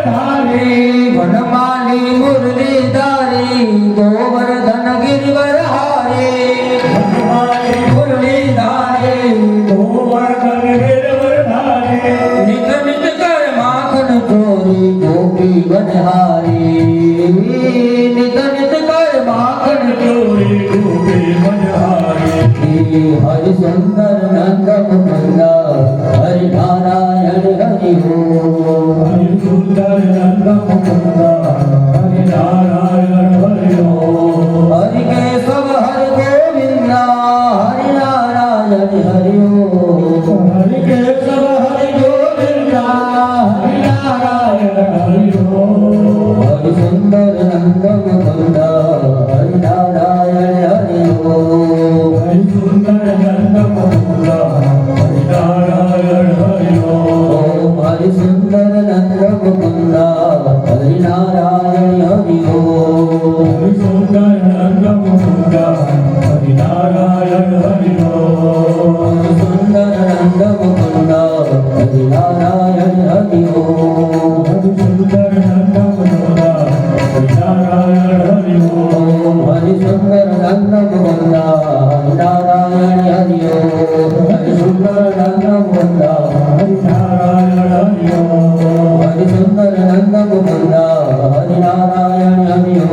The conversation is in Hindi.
धारी वनमाली मुरलीधारी गोवर्धन गिरिवर हारे हनुमानी मुरलीधारी गोवर्धन गिरवर धारी नित नित कर माखन चोरी गोपी बनहारी नित नित कर माखन चोरी गोपी मनहारी हरि सुंदर नंद मुकुंद हरि नारायण हरि हो हरि सुंदर नंद मुकुंद हरि नारायण हरि ओम हरि केशव हरि गोविंद हरि नारायण हरि हो हरि केशव हरि गोविंद हरि नारायण हरि ओम हरि सुंदर नंद मुकुंद हरि नारायण हरि हो हरि सुंदर नंद मुकुंद हरि नारायण हरि ओम हरि सुंदर नंद मुकुंद हरि नारायण हरि हो हरि सुंदर नंद मुकुंद हरि नारायण हरि ओम सुंदर नंद मुकुंद हरि नारायण हरि हो हरि सुंदर नंद मुकुंद हरि नारायण हरि ओम हरि सुंदर नंद मुकुंद हरि नारायण हरि हो हरि सुंदर नंद मुकुंद हरि नारायण हरि ओम हरि सुंदर नंद मुकुंद हरि नारायण हरि हो